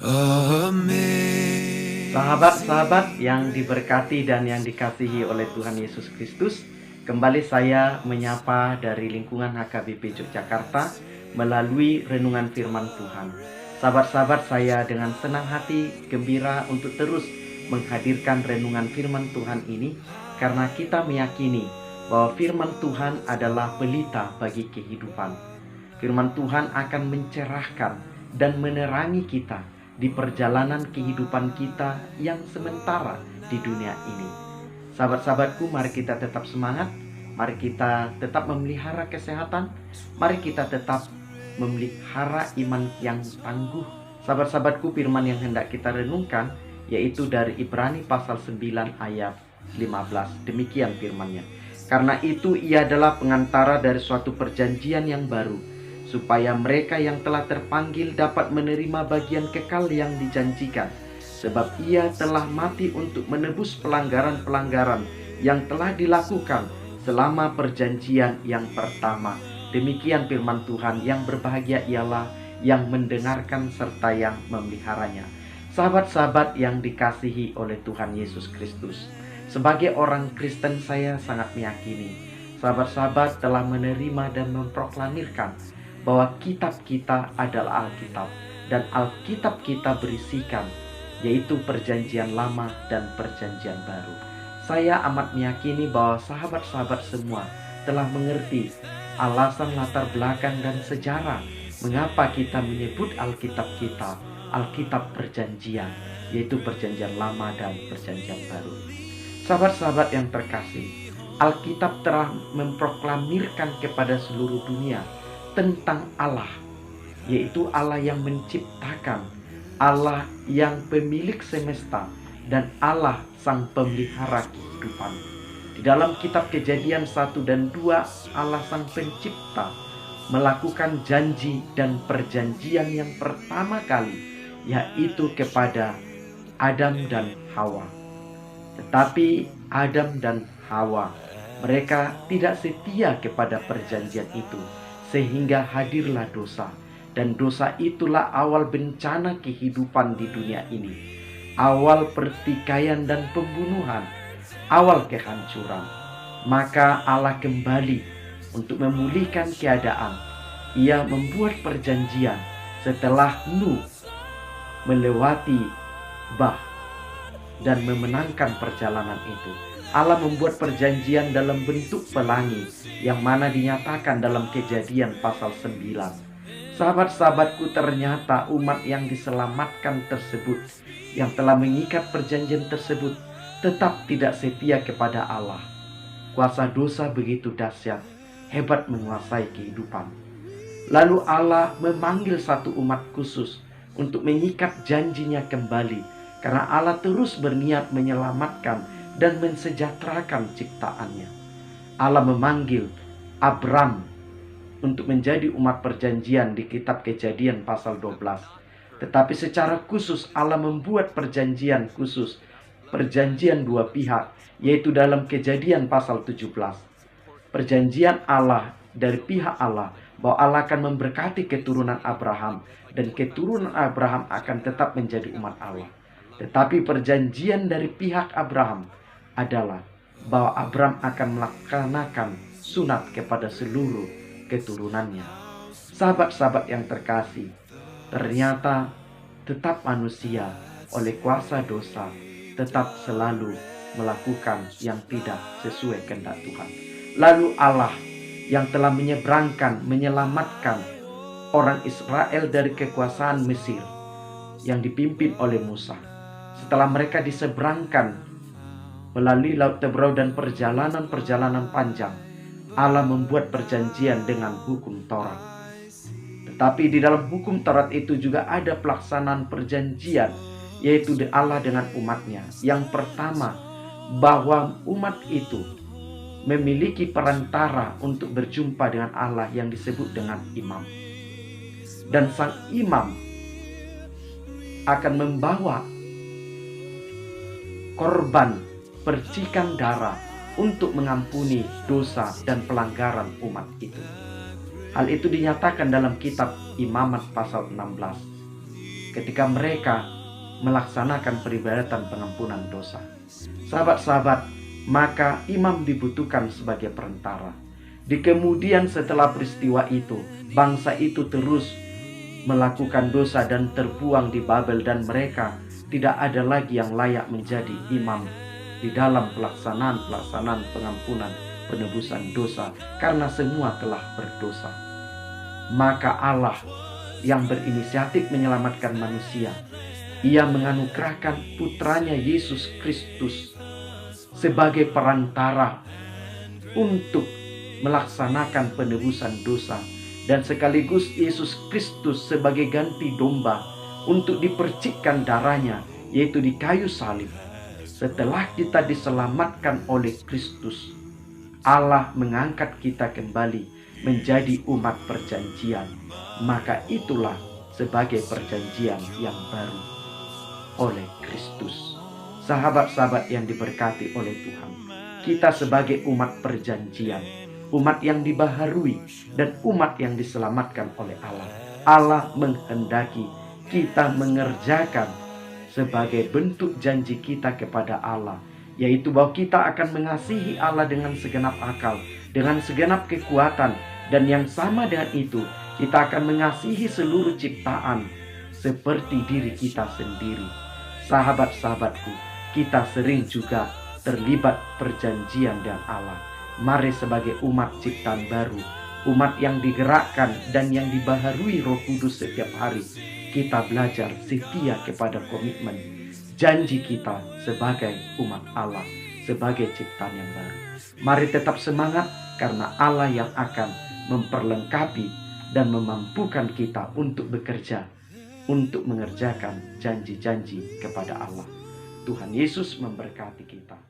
Amin. Sahabat-sahabat yang diberkati dan yang dikasihi oleh Tuhan Yesus Kristus, kembali saya menyapa dari lingkungan HKBP Yogyakarta melalui renungan firman Tuhan. Sahabat-sahabat, saya dengan senang hati gembira untuk terus menghadirkan renungan firman Tuhan ini karena kita meyakini bahwa firman Tuhan adalah pelita bagi kehidupan. Firman Tuhan akan mencerahkan dan menerangi kita di perjalanan kehidupan kita yang sementara di dunia ini. Sahabat-sahabatku, mari kita tetap semangat, mari kita tetap memelihara kesehatan, mari kita tetap memelihara iman yang tangguh. Sahabat-sahabatku, firman yang hendak kita renungkan yaitu dari Ibrani pasal 9 ayat 15. Demikian firman-Nya. Karena itu ia adalah pengantara dari suatu perjanjian yang baru, supaya mereka yang telah terpanggil dapat menerima bagian kekal yang dijanjikan. Sebab ia telah mati untuk menebus pelanggaran-pelanggaran yang telah dilakukan selama perjanjian yang pertama. Demikian firman Tuhan. Yang berbahagia ialah yang mendengarkan serta yang memeliharanya. Sahabat-sahabat yang dikasihi oleh Tuhan Yesus Kristus, sebagai orang Kristen saya sangat meyakini sahabat-sahabat telah menerima dan memproklamirkan bahwa kitab kita adalah Alkitab, dan Alkitab kita berisikan yaitu perjanjian lama dan perjanjian baru. Saya amat meyakini bahwa sahabat-sahabat semua telah mengerti alasan latar belakang dan sejarah mengapa kita menyebut Alkitab kita Alkitab perjanjian, yaitu perjanjian lama dan perjanjian baru. Sahabat-sahabat yang terkasih, Alkitab telah memproklamirkan kepada seluruh dunia tentang Allah, yaitu Allah yang menciptakan, Allah yang pemilik semesta, dan Allah sang pemelihara kehidupan. Di dalam kitab Kejadian 1 dan 2, Allah sang pencipta melakukan janji dan perjanjian yang pertama kali, yaitu kepada Adam dan Hawa. Tetapi Adam dan Hawa, mereka tidak setia kepada perjanjian itu, sehingga hadirlah dosa. Dan dosa itulah awal bencana kehidupan di dunia ini, awal pertikaian dan pembunuhan, awal kehancuran. Maka Allah kembali untuk memulihkan keadaan. Ia membuat perjanjian setelah Nuh melewati bah dan memenangkan perjalanan itu. Allah membuat perjanjian dalam bentuk pelangi, yang mana dinyatakan dalam Kejadian pasal 9. Sahabat-sahabatku, ternyata umat yang diselamatkan tersebut, yang telah mengikat perjanjian tersebut, tetap tidak setia kepada Allah. Kuasa dosa begitu dahsyat, hebat menguasai kehidupan. Lalu Allah memanggil satu umat khusus untuk mengikat janjinya kembali, karena Allah terus berniat menyelamatkan dan mensejahterakan ciptaannya. Allah memanggil Abram untuk menjadi umat perjanjian di kitab Kejadian pasal 12. Tetapi secara khusus Allah membuat perjanjian khusus, perjanjian dua pihak, yaitu dalam Kejadian pasal 17. Perjanjian Allah dari pihak Allah bahwa Allah akan memberkati keturunan Abraham, dan keturunan Abraham akan tetap menjadi umat Allah. Tetapi perjanjian dari pihak Abraham adalah bahwa Abraham akan melaksanakan sunat kepada seluruh keturunannya. Sahabat-sahabat yang terkasih, ternyata tetap manusia oleh kuasa dosa tetap selalu melakukan yang tidak sesuai kehendak Tuhan. Lalu Allah yang telah menyeberangkan, menyelamatkan orang Israel dari kekuasaan Mesir yang dipimpin oleh Musa, setelah mereka diseberangkan melalui Laut Tebrau dan perjalanan-perjalanan panjang, Allah membuat perjanjian dengan hukum Taurat. Tetapi di dalam hukum Taurat itu juga ada pelaksanaan perjanjian, yaitu Allah dengan umatnya. Yang pertama, bahwa umat itu memiliki perantara untuk berjumpa dengan Allah yang disebut dengan imam. Dan sang imam akan membawa korban percikan darah untuk mengampuni dosa dan pelanggaran umat itu. Hal itu dinyatakan dalam kitab Imamat pasal 16. ketika mereka melaksanakan peribadatan pengampunan dosa. Sahabat-sahabat, maka imam dibutuhkan sebagai perantara. Di kemudian setelah peristiwa itu, bangsa itu terus melakukan dosa dan terbuang di Babel, dan mereka tidak ada lagi yang layak menjadi imam di dalam pelaksanaan pengampunan penebusan dosa, karena semua telah berdosa. Maka Allah yang berinisiatif menyelamatkan manusia, Ia menganugerahkan putranya Yesus Kristus sebagai perantara untuk melaksanakan penebusan dosa, dan sekaligus Yesus Kristus sebagai ganti domba untuk dipercikkan darahnya, yaitu di kayu salib. Setelah kita diselamatkan oleh Kristus, Allah mengangkat kita kembali menjadi umat perjanjian. Maka itulah sebagai perjanjian yang baru oleh Kristus. Sahabat-sahabat yang diberkati oleh Tuhan, kita sebagai umat perjanjian, umat yang dibaharui, dan umat yang diselamatkan oleh Allah. Allah menghendaki kita mengerjakan sebagai bentuk janji kita kepada Allah, yaitu bahwa kita akan mengasihi Allah dengan segenap akal, dengan segenap kekuatan, dan yang sama dengan itu, kita akan mengasihi seluruh ciptaan seperti diri kita sendiri. Sahabat-sahabatku, kita sering juga terlibat perjanjian dengan Allah. Mari sebagai umat ciptaan baru, umat yang digerakkan dan yang dibaharui Roh Kudus setiap hari, kita belajar setia kepada komitmen janji kita sebagai umat Allah, sebagai ciptaan yang baru. Mari tetap semangat, karena Allah yang akan memperlengkapi dan memampukan kita untuk bekerja, untuk mengerjakan janji-janji kepada Allah. Tuhan Yesus memberkati kita.